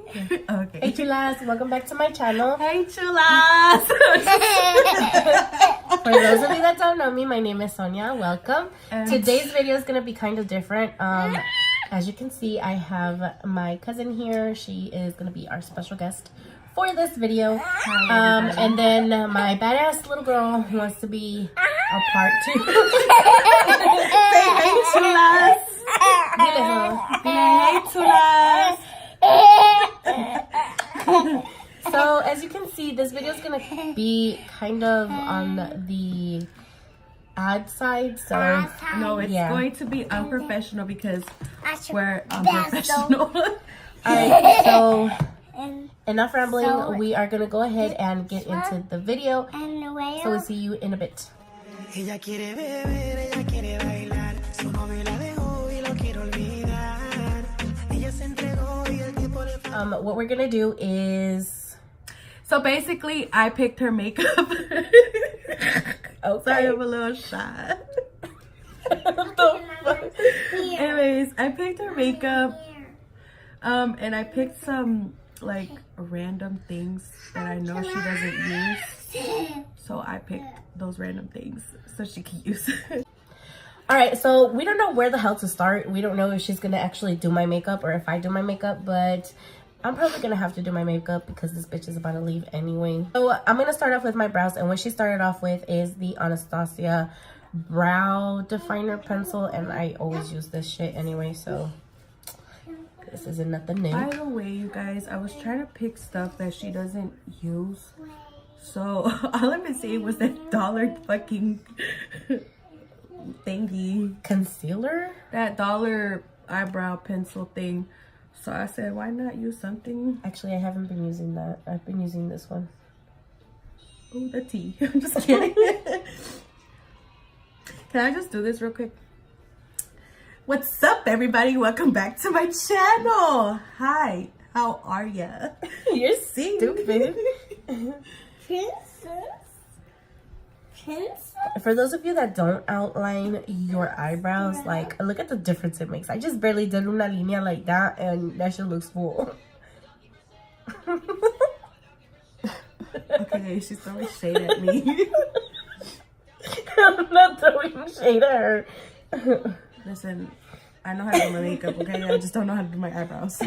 Okay. Hey chulas, welcome back to my channel. Hey chulas! For those of you that don't know me, my name is Sonia. Welcome. And- Today's video is gonna be kind of different. As you can see, I have my cousin here. She is gonna be our special guest for this video. And then my badass little girl who wants to be a part two. Say hey chulas! Dile, Hey chulas! So as you can see, this video is gonna be kind of on the ad side. So No, it's yeah. going to be unprofessional because we're unprofessional. Alright, so enough rambling. We are gonna go ahead and get into the video. So we'll see you in a bit. Ella quiere beber, ella quiere bailar. Su novio la dejó y lo quiere olvidar. Ella se entregó y el tiempo le What we're gonna do is So basically, I picked her makeup. Sorry, I'm a little shy. Anyways, I picked her makeup. And I picked some like random things that I know she doesn't use. So I picked those random things so she can use it. Alright, so we don't know where the hell to start. We don't know if she's gonna actually do my makeup or if I do my makeup, but I'm probably gonna have to do my makeup because this bitch is about to leave anyway. So I'm gonna start off with my brows, and what she started off with is the Anastasia brow definer pencil, and I always use this shit anyway, so this isn't nothing new. By the way, you guys, I was trying to pick stuff that she doesn't use. So all I've been seeing was that dollar fucking thingy. Concealer? That dollar eyebrow pencil thing. So I said, why not use something? Actually, I haven't been using that. I've been using this one. Oh, the tea. I'm just kidding. Can I just do this real quick? What's up, everybody? Welcome back to my channel. Hi, how are ya? You're stupid. For those of you that don't outline your eyebrows, like, look at the difference it makes. I just barely did una línea like that, and that shit looks full. Okay, she's throwing shade at me. I'm not throwing shade at her. Listen, I know how to do my makeup, okay? I just don't know how to do my eyebrows.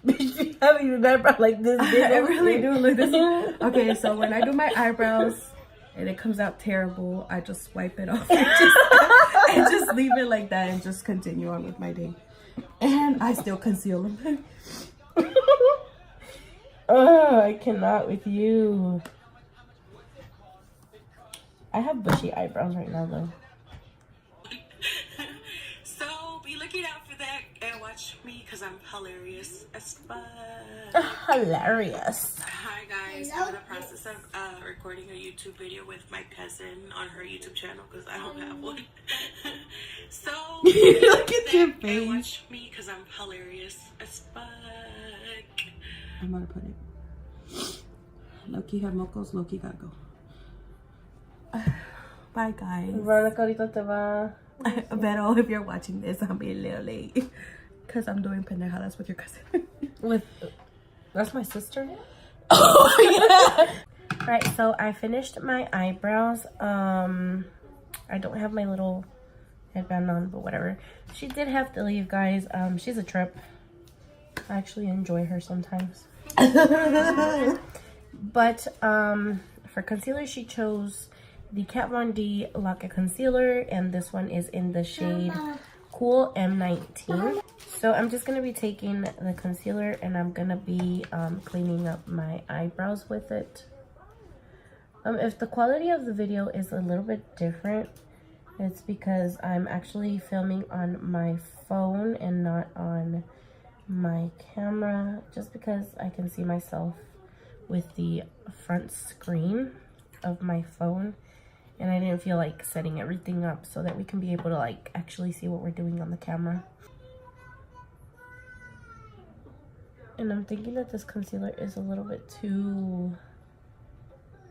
Bitch, you have an eyebrow like this. I really do look this. Okay, so when I do my eyebrows and it comes out terrible, I just wipe it off and just leave it like that and just continue on with my day. And I still conceal them. Oh, I cannot with you. I have bushy eyebrows right now, though. So be looking out for that and watch me because I'm hilarious as fuck. Hilarious. Hi guys, I'm in the process of recording a YouTube video with my cousin on her YouTube channel because I don't have one. So Look at your and face. watch me because I'm hilarious as fuck. I'm gonna put it. Loki had mocos, Loki gotta go. Bye, guys. Veronica ahorita te va. Pero if you're watching this, I'll be a little late. Because I'm doing pendejadas with your cousin. With that's my sister. Oh, yeah. Right, so I finished my eyebrows. I don't have my little headband on, but whatever. She did have to leave, guys. She's a trip. I actually enjoy her sometimes. But for concealer, she chose the Kat Von D Lock-It Concealer, and this one is in the shade Cool M19. So I'm just going to be taking the concealer and I'm going to be cleaning up my eyebrows with it. If the quality of the video is a little bit different, it's because I'm actually filming on my phone and not on my camera, just because I can see myself with the front screen of my phone. And I didn't feel like setting everything up so that we can be able to like actually see what we're doing on the camera. And I'm thinking that this concealer is a little bit too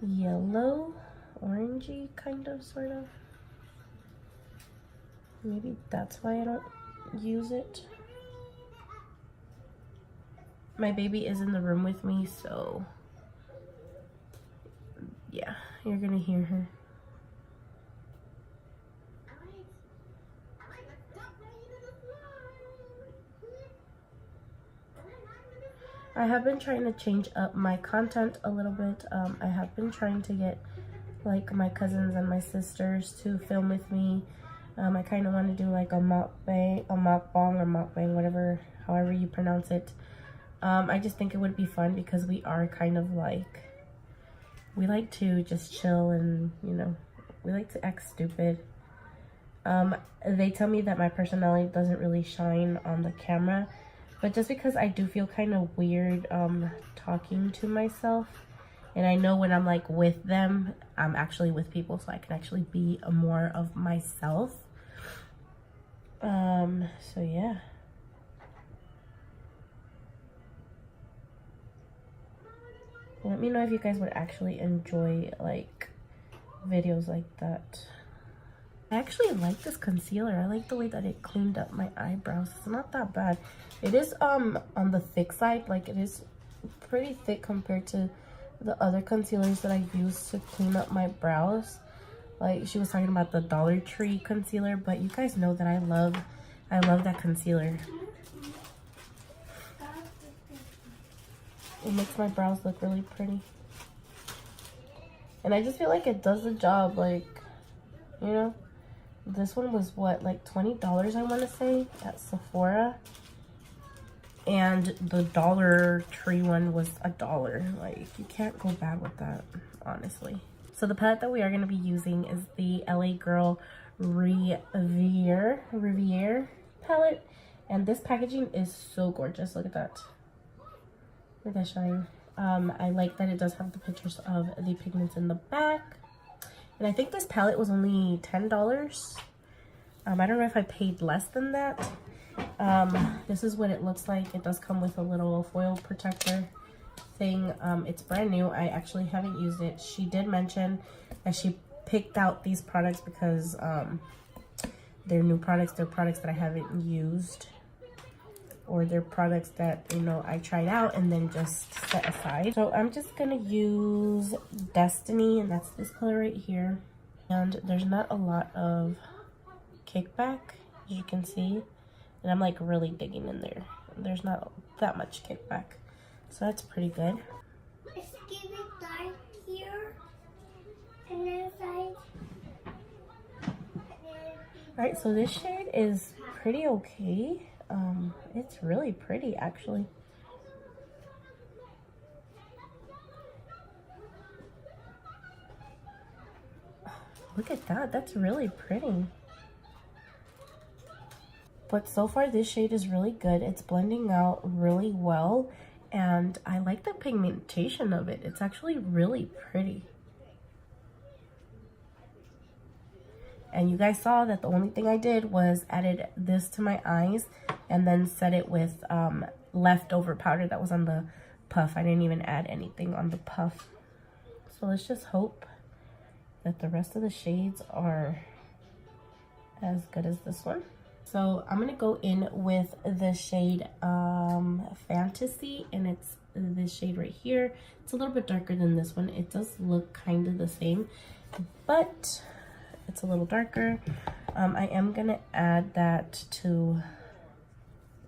yellow, orangey kind of, sort of. Maybe that's why I don't use it. my baby is in the room with me, so yeah, you're gonna hear her. I have been trying to change up my content a little bit. I have been trying to get like my cousins and my sisters to film with me. I kind of want to do like a mukbang, or mukbang, whatever, however you pronounce it. I just think it would be fun because we are kind of like, we like to just chill and, you know, we like to act stupid. They tell me that my personality doesn't really shine on the camera, but just because I do feel kind of weird talking to myself, and I know when I'm like with them, I'm actually with people, so I can actually be more of myself. So yeah. Let me know if you guys would actually enjoy like videos like that. I actually like this concealer. I like the way that it cleaned up my eyebrows. It's not that bad. It is on the thick side. Like, it is pretty thick compared to the other concealers that I use to clean up my brows. Like, she was talking about the Dollar Tree concealer, but you guys know that I love that concealer. It makes my brows look really pretty. And I just feel like it does the job, like, you know. This one was what, like $20 I want to say at Sephora, and the Dollar Tree one was $1. Like, you can't go bad with that, honestly. So the palette that we are going to be using is the LA Girl Riviere palette, and this packaging is so gorgeous. Look at that. Look at that shine. I like that it does have the pictures of the pigments in the back. And I think this palette was only $10. I don't know if I paid less than that. This is what it looks like. It does come with a little foil protector thing. It's brand new. I actually haven't used it. She did mention that she picked out these products because they're new products. They're products that I haven't used, or they're products that, you know, I tried out and then just set aside. So I'm just gonna use Destiny, and that's this color right here. And there's not a lot of kickback, as you can see, and I'm like really digging in there. There's not that much kickback, so that's pretty good. It's giving dark here, and then side. Alright, so this shade is pretty okay. It's really pretty, actually. Look at that. That's really pretty. But so far, this shade is really good. It's blending out really well, and I like the pigmentation of it. It's actually really pretty. And you guys saw that the only thing I did was added this to my eyes and then set it with leftover powder that was on the puff. I didn't even add anything on the puff. So let's just hope that the rest of the shades are as good as this one. So I'm gonna go in with the shade Fantasy, and it's this shade right here. It's a little bit darker than this one. It does look kind of the same, but it's a little darker. I am gonna add that to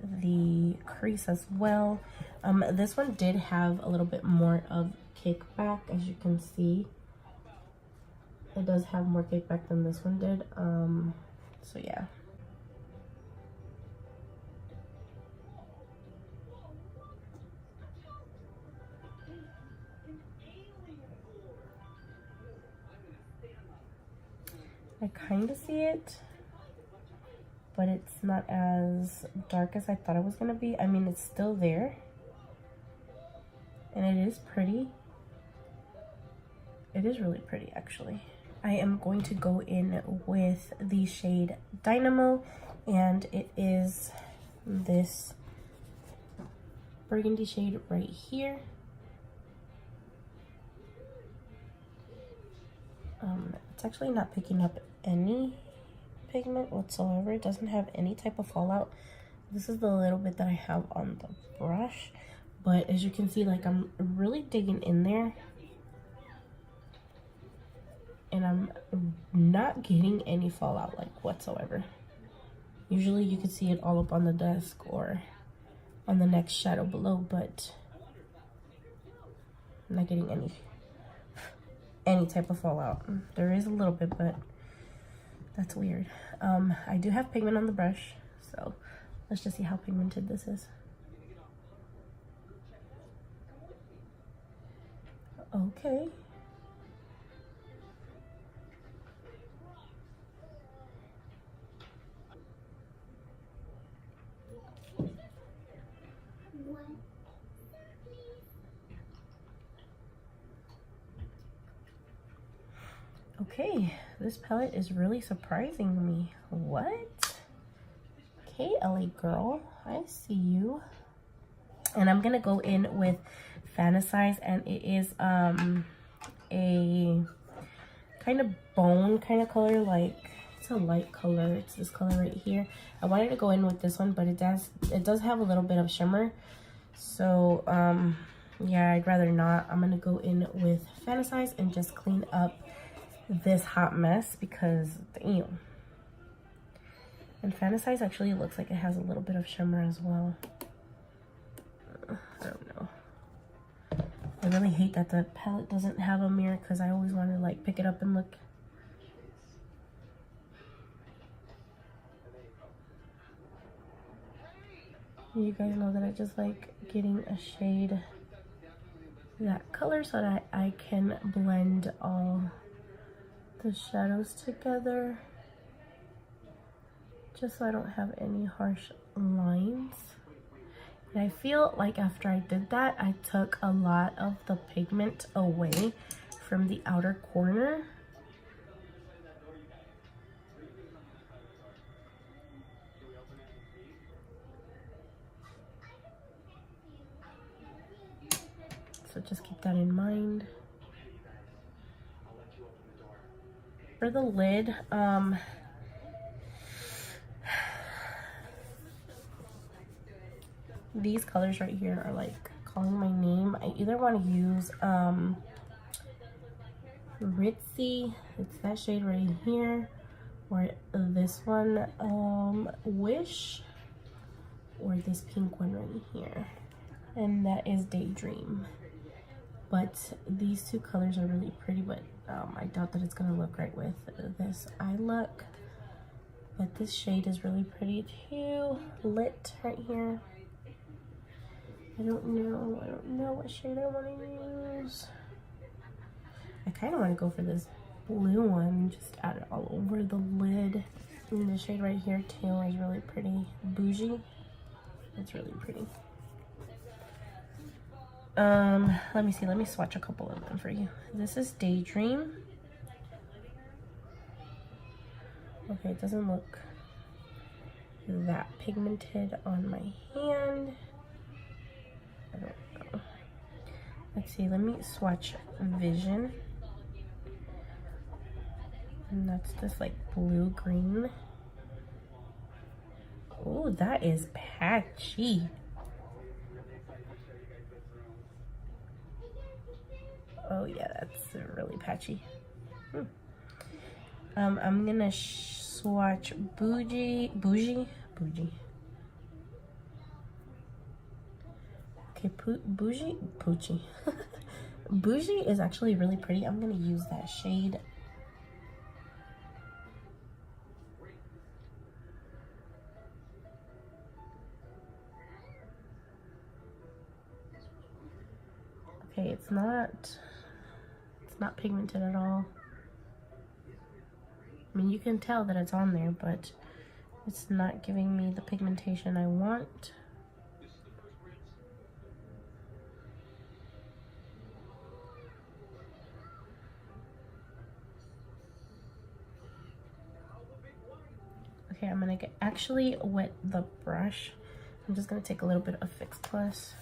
the crease as well. This one did have a little bit more of kickback, as you can see. It does have more kickback than this one did. So yeah. I kind of see it, but it's not as dark as I thought it was going to be. I mean, it's still there, and it is pretty. It is really pretty, actually. I am going to go in with the shade Dynamo, and it is this burgundy shade right here. It's actually not picking up any pigment whatsoever. It doesn't have any type of fallout. This is the little bit that I have on the brush, But as you can see, like, I'm really digging in there. And I'm not getting any fallout, like, whatsoever. Usually you can see it all up on the desk or on the next shadow below, but I'm not getting any type of fallout. There is a little bit, but that's weird. I do have pigment on the brush, so let's just see how pigmented this is. Okay. Okay, this palette is really surprising me. What? Okay, LA girl, I see you. And I'm gonna go in with Fantasize, and it is a kind of bone kind of color, like it's a light color. It's this color right here. I wanted to go in with this one, but it does have a little bit of shimmer. So yeah, I'd rather not. I'm gonna go in with Fantasize and just clean up this hot mess because damn. And Fantasize actually looks like it has a little bit of shimmer as well. I don't know. I really hate that the palette doesn't have a mirror because I always want to like pick it up and look. You guys know that I just like getting a shade that color so that I can blend all the shadows together, just so I don't have any harsh lines. And I feel like after I did that, I took a lot of the pigment away from the outer corner. So just keep that in mind. For the lid, these colors right here are like calling my name. I either want to use Ritzy, it's that shade right here, or this one, Wish, or this pink one right here, and that is Daydream. But these two colors are really pretty, but I doubt that it's gonna look right with this eye look. But this shade is really pretty too, lit right here. I don't know what shade I want to use. I kind of want to go for this blue one, just add it all over the lid. And the shade right here too is really pretty. Bougie. It's really pretty. Let me see. Let me swatch a couple of them for you. This is Daydream. Okay, it doesn't look that pigmented on my hand. I don't know. Let's see. Let me swatch Vision. And that's this like blue-green. Oh, that is patchy. Oh yeah, that's really patchy. I'm gonna swatch Bougie. Okay, Bougie. Bougie is actually really pretty. I'm gonna use that shade. Okay, it's not pigmented at all. I mean, you can tell that it's on there, but it's not giving me the pigmentation I want. Okay, I'm gonna actually wet the brush. I'm just gonna take a little bit of Fix Plus.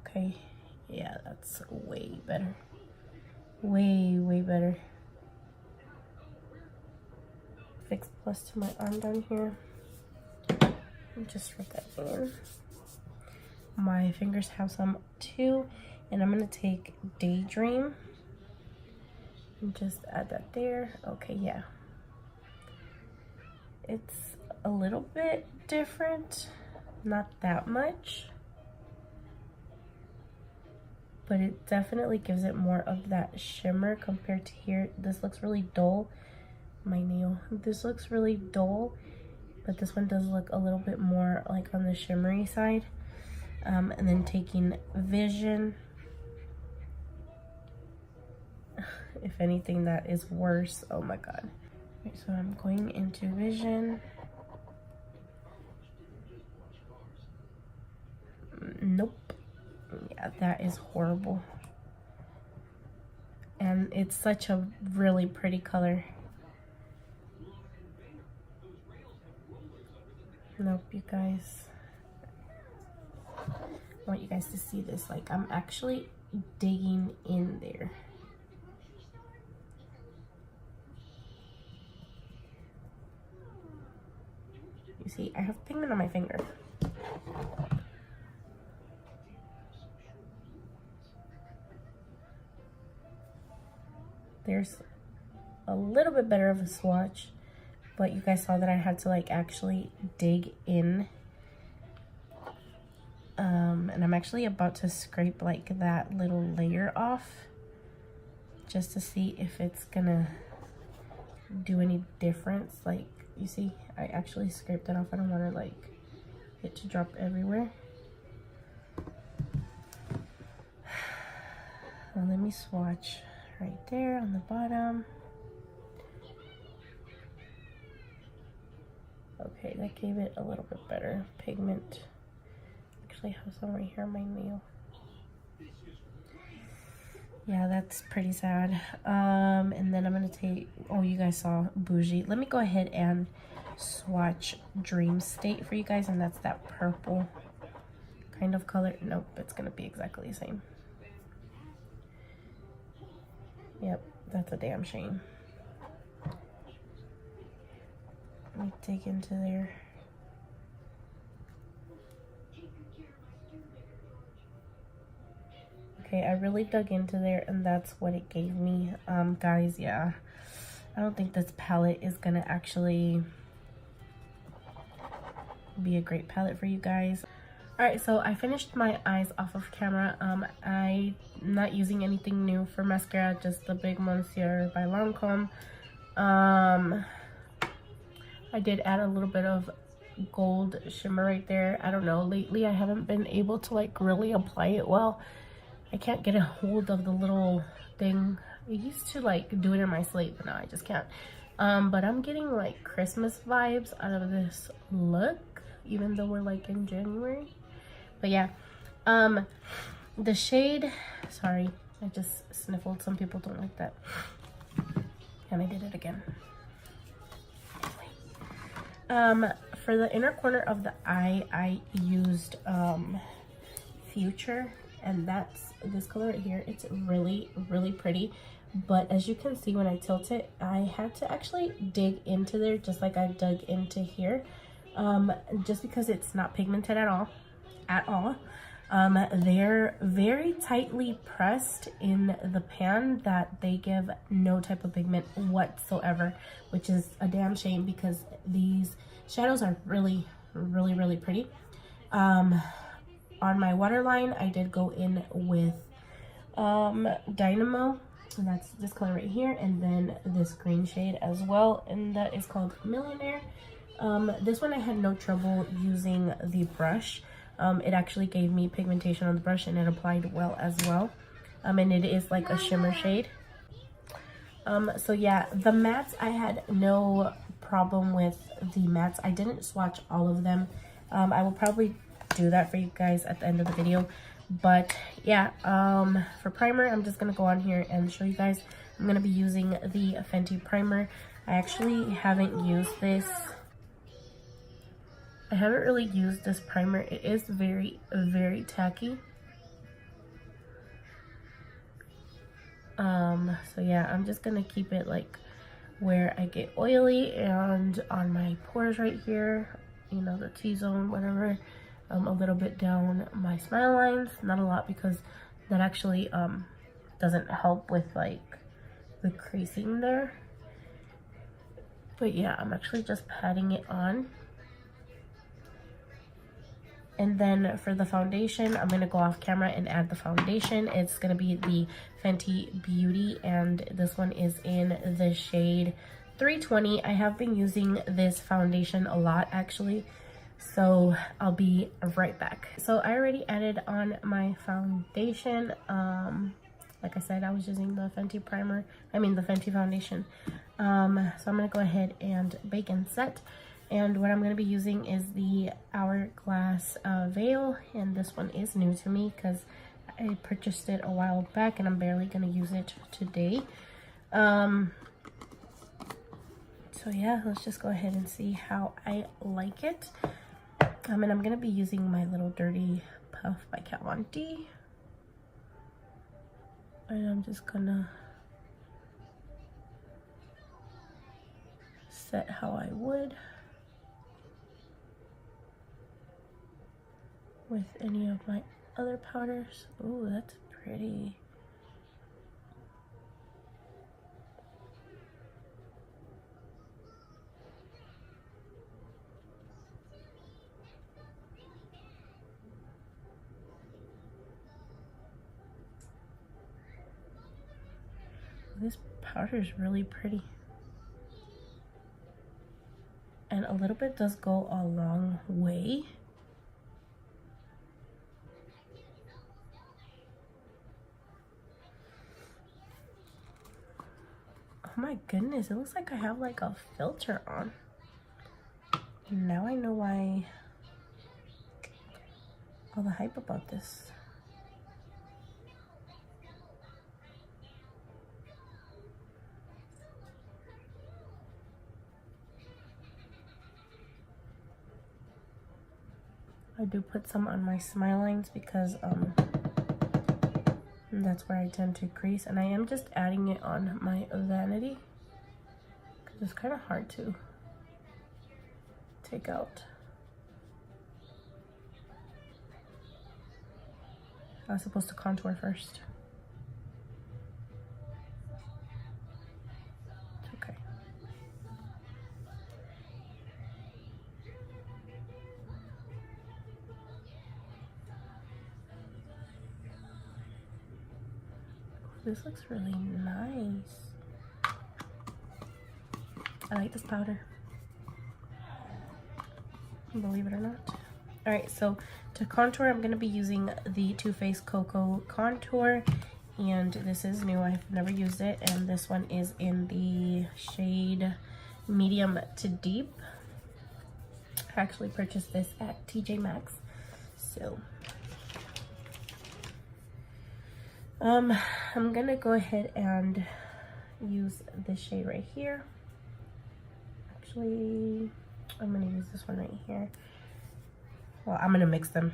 Okay, yeah, that's way better. Way better. Fix Plus to my arm down here. And just rub that in. My fingers have some too. And I'm going to take Daydream and just add that there. Okay, yeah. It's a little bit different. Not that much. But it definitely gives it more of that shimmer compared to here. This looks really dull. My nail. This looks really dull, but this one does look a little bit more like on the shimmery side. And then taking Vision. If anything, that is worse. Oh my god. Okay, so I'm going into Vision. Nope. Yeah, that is horrible. And it's such a really pretty color. Nope, you guys. I want you guys to see this. Like, I'm actually digging in there. You see, I have pigment on my finger. There's a little bit better of a swatch, but you guys saw that I had to like actually dig in. And I'm actually about to scrape like that little layer off just to see if it's gonna do any difference. Like, you see, I actually scraped it off. I don't want to like it to drop everywhere. Now let me swatch right there on the bottom. Okay, that gave it a little bit better pigment. Actually, I have some right here on my nail. Yeah, that's pretty sad. And then I'm gonna take, oh, you guys saw Bougie. Let me go ahead and swatch Dream State for you guys, and that's that purple kind of color. Nope, it's gonna be exactly the same. Yep, that's a damn shame. Let me dig into there. Okay, I really dug into there, and that's what it gave me. Guys, yeah, I don't think this palette is gonna actually be a great palette for you guys. Alright, so I finished my eyes off of camera. I'm not using anything new for mascara, just the Big Monsieur by Lancome. I did add a little bit of gold shimmer right there. I don't know, lately I haven't been able to like really apply it well. I can't get a hold of the little thing. I used to like do it in my sleep, but now I just can't. But I'm getting like Christmas vibes out of this look, even though we're like in January. But yeah, the shade, sorry, I just sniffled. Some people don't like that. And I did it again. For the inner corner of the eye, I used Future, and that's this color right here. It's really, really pretty. But as you can see, when I tilt it, I had to actually dig into there, just like I dug into here. Just because it's not pigmented at all. They're very tightly pressed in the pan that they give no type of pigment whatsoever, which is a damn shame because these shadows are really, really, really pretty. On my waterline, I did go in with Dynamo, and that's this color right here, and then this green shade as well, and that is called Millionaire. This one I had no trouble using the brush. It actually gave me pigmentation on the brush, and it applied well as well. And it is like a shimmer shade. So yeah, the mattes, I had no problem with the mattes. I didn't swatch all of them. I will probably do that for you guys at the end of the video. But yeah, for primer, I'm just gonna go on here and show you guys. I'm gonna be using the Fenty primer. I actually haven't used this. I haven't really used this primer. It is very, very tacky. So yeah, I'm just gonna keep it like where I get oily and on my pores right here, you know, the T-zone, whatever. A little bit down my smile lines, not a lot because that actually doesn't help with like the creasing there. But yeah, I'm actually just patting it on. And then for the foundation, I'm gonna go off camera and add the foundation. It's gonna be the Fenty Beauty, and this one is in the shade 320. I have been using this foundation a lot actually, so I'll be right back. So I already added on my foundation. Like I said, I was using the Fenty Fenty foundation. So I'm gonna go ahead and bake and set. And what I'm going to be using is the Hourglass Veil, and this one is new to me because I purchased it a while back and I'm barely going to use it today. So yeah, let's just go ahead and see how I like it. And I'm going to be using my little Dirty Puff by Kat Von D. And I'm just going to set how I would with any of my other powders. Ooh, that's pretty. This powder is really pretty. And a little bit does go a long way. Oh my goodness, it looks like I have like a filter on. Now I know why all the hype about this. I do put some on my smile lines because that's where I tend to crease, and I am just adding it on my vanity because it's kind of hard to take out. I was supposed to contour first. It's okay. This looks really nice. I like this powder, believe it or not. All right, so to contour, I'm gonna be using the Too Faced Cocoa Contour, and this is new. I've never used it, and this one is in the shade Medium to Deep. I actually purchased this at TJ Maxx, so I'm gonna go ahead and use this shade right here. Actually, I'm gonna use this one right here. Well, I'm gonna mix them.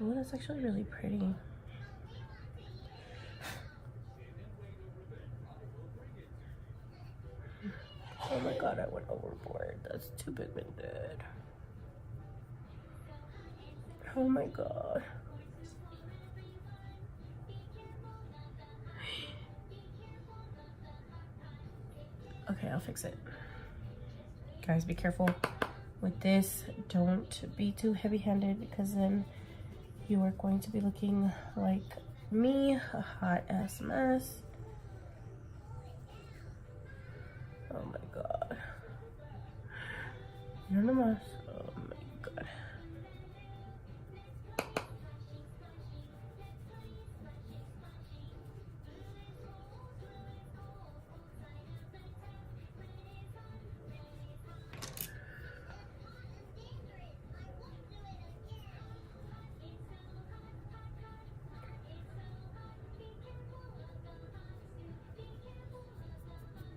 Oh, that's actually really pretty. Oh my god, I went overboard. That's too pigmented. Oh my god. Okay, I'll fix it. Guys, be careful with this. Don't be too heavy-handed because then you are going to be looking like me, a hot ass mess. Oh my god. You're in a mess. Oh my god.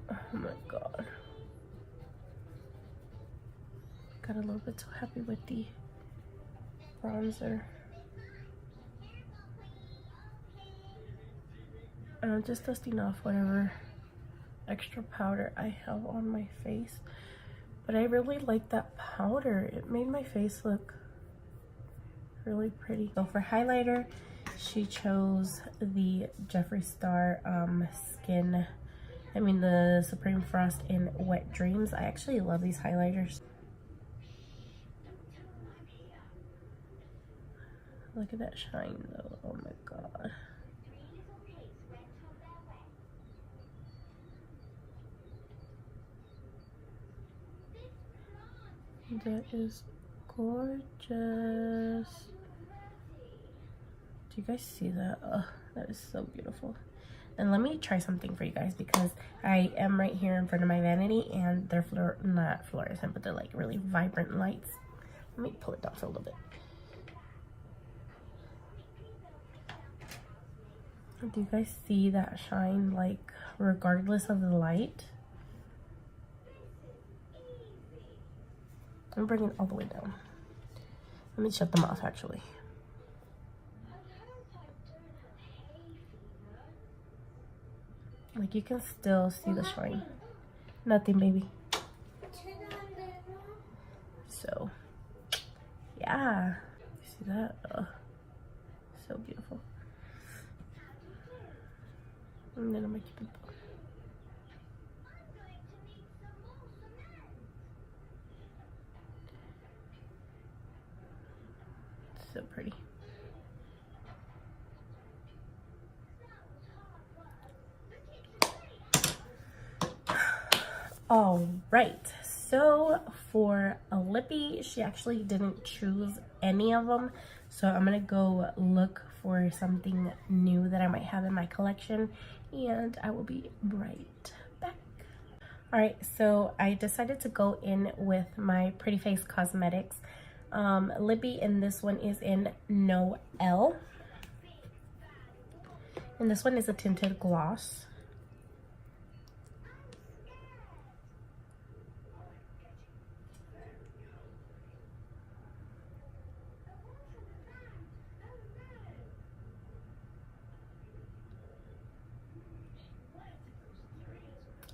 Oh my god. got a little bit too happy with the bronzer. And I'm just dusting off whatever extra powder I have on my face. But I really like that powder. It made my face look really pretty. So for highlighter, she chose the Jeffree Star the Supreme Frost in Wet Dreams. I actually love these highlighters. Look at that shine though. Oh my god. That is gorgeous. Do you guys see that? Oh, that is so beautiful. And let me try something for you guys because I am right here in front of my vanity and they're not fluorescent, but they're like really vibrant lights. Let me pull it down for a little bit. Do you guys see that shine, like regardless of the light? I'm bringing it all the way down. Let me shut them off actually. Like you can still see the shine. Nothing, baby. So, yeah. You see that? Oh, so beautiful. And then I'm gonna keep it. So pretty. All right, so for a lippy, she actually didn't choose any of them, so I'm gonna go look for something new that I might have in my collection, and I will be right back. All right, so I decided to go in with my Pretty Face Cosmetics lippy, and this one is in Noelle, and this one is a tinted gloss.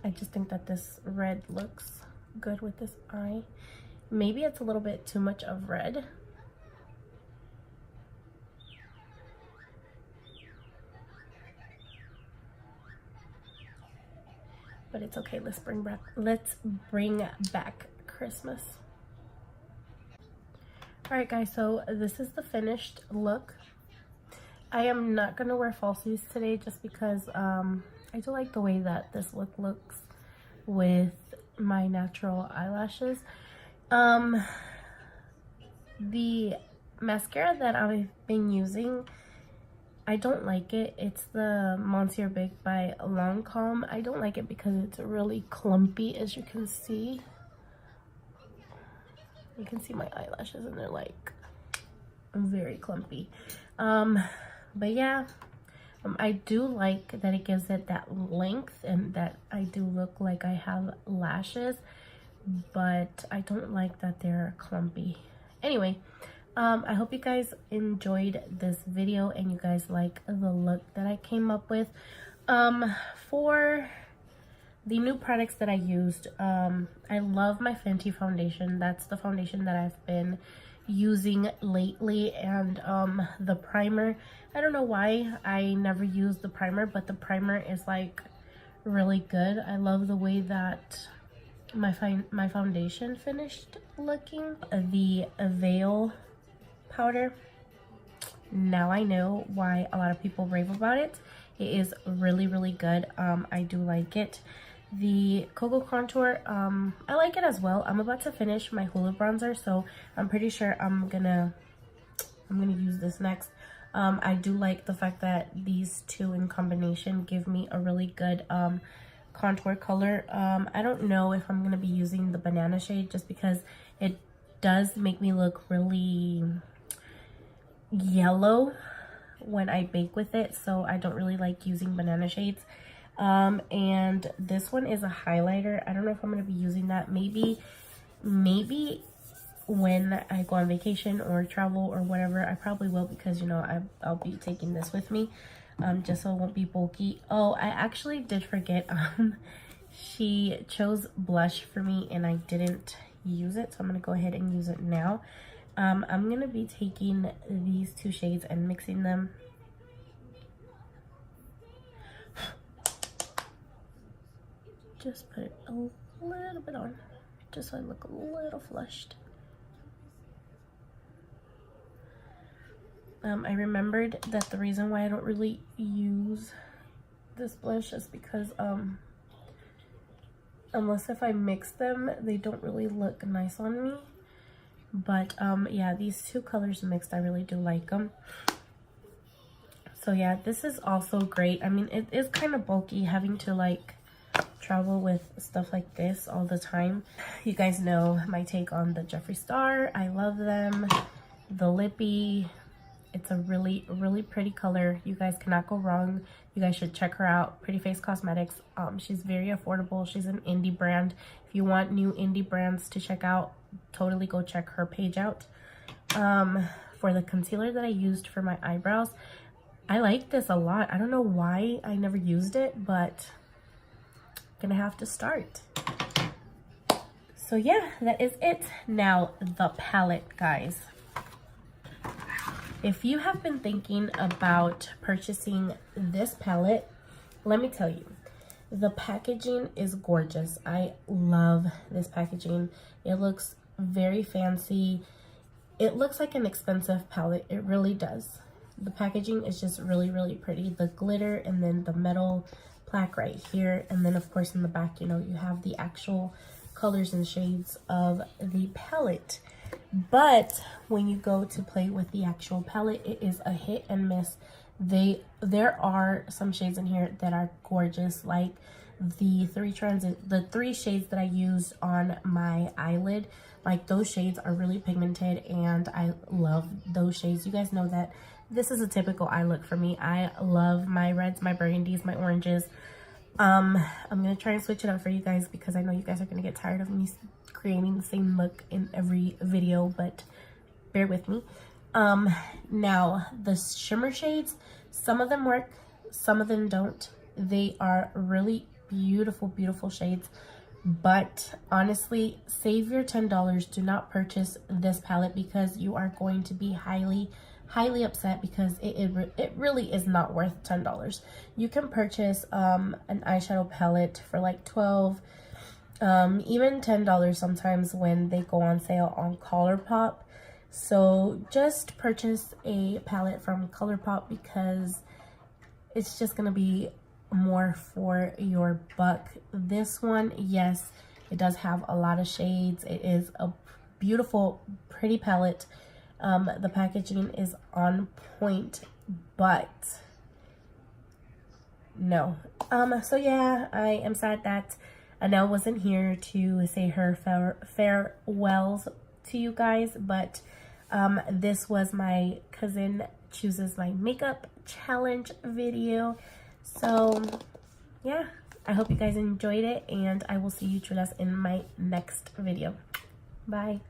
I just think that this red looks good with this eye. Maybe it's a little bit too much of red. But it's okay. Let's bring back Christmas. All right, guys. So this is the finished look. I am not gonna wear falsies today just because I do like the way that this look looks with my natural eyelashes. The mascara that I've been using, I don't like it. It's the Monsieur Big by Lancome. I don't like it because it's really clumpy, as you can see. You can see my eyelashes and they're like very clumpy. But yeah, I do like that it gives it that length and that I do look like I have lashes, but I don't like that they're clumpy. Anyway, I hope you guys enjoyed this video and you guys like the look that I came up with. For the new products that I used, I love my Fenty foundation. That's the foundation that I've been using lately, and the primer, I don't know why I never use the primer, but the primer is like really good. I love the way that my foundation finished looking. The Veil powder, now I know why a lot of people rave about it. It is really, really good. I do like it. The Cocoa Contour, I like it as well. I'm about to finish my Hoola bronzer, so I'm pretty sure I'm gonna use this next. I do like the fact that these two in combination give me a really good contour color. I don't know if I'm gonna be using the banana shade just because it does make me look really yellow when I bake with it, so I don't really like using banana shades. And this one is a highlighter. I don't know if I'm going to be using that. Maybe when I go on vacation or travel or whatever. I probably will, because you know I'll be taking this with me, just so it won't be bulky. Oh, I actually did forget, she chose blush for me and I didn't use it, so I'm gonna go ahead and use it now. I'm gonna be taking these two shades and mixing them. Just put it a little bit on, just so I look a little flushed. I remembered that the reason why I don't really use this blush is because unless if I mix them, they don't really look nice on me. But yeah, these two colors mixed, I really do like them. So yeah, this is also great. I mean, it is kind of bulky having to like travel with stuff like this all the time. You guys know my take on the Jeffree Star. I love them. The Lippy, it's a really, really pretty color. You guys cannot go wrong. You guys should check her out. Pretty Face Cosmetics. She's very affordable. She's an indie brand. If you want new indie brands to check out, totally go check her page out. For the concealer that I used for my eyebrows, I like this a lot. I don't know why I never used it, but I'm gonna have to start. So yeah, that is it. Now the palette, guys. If you have been thinking about purchasing this palette, let me tell you, the packaging is gorgeous. I love this packaging. It looks very fancy. It looks like an expensive palette. It really does. The packaging is just really, really pretty. The glitter and then the metal plaque right here. And then of course in the back, you know, you have the actual colors and shades of the palette. But when you go to play with the actual palette, it is a hit and miss. There are some shades in here that are gorgeous, like the three shades that I used on my eyelid. Like, those shades are really pigmented and I love those shades. You guys know that this is a typical eye look for me. I love my reds, my burgundies, my oranges. I'm gonna try and switch it up for you guys because I know you guys are gonna get tired of me creating the same look in every video, but bear with me. Now the shimmer shades, some of them work, some of them don't. They are really beautiful, beautiful shades, but honestly, save your $10. Do not purchase this palette because you are going to be highly upset because it really is not worth $10. You can purchase an eyeshadow palette for like $12, even $10 sometimes when they go on sale on ColourPop. So just purchase a palette from ColourPop because it's just gonna be more for your buck. This one, yes, it does have a lot of shades. It is a beautiful, pretty palette. The packaging is on point, but no. So yeah, I am sad that Anel wasn't here to say her farewells to you guys, but this was my cousin chooses my makeup challenge video. So yeah, I hope you guys enjoyed it, and I will see you chulas in my next video. Bye.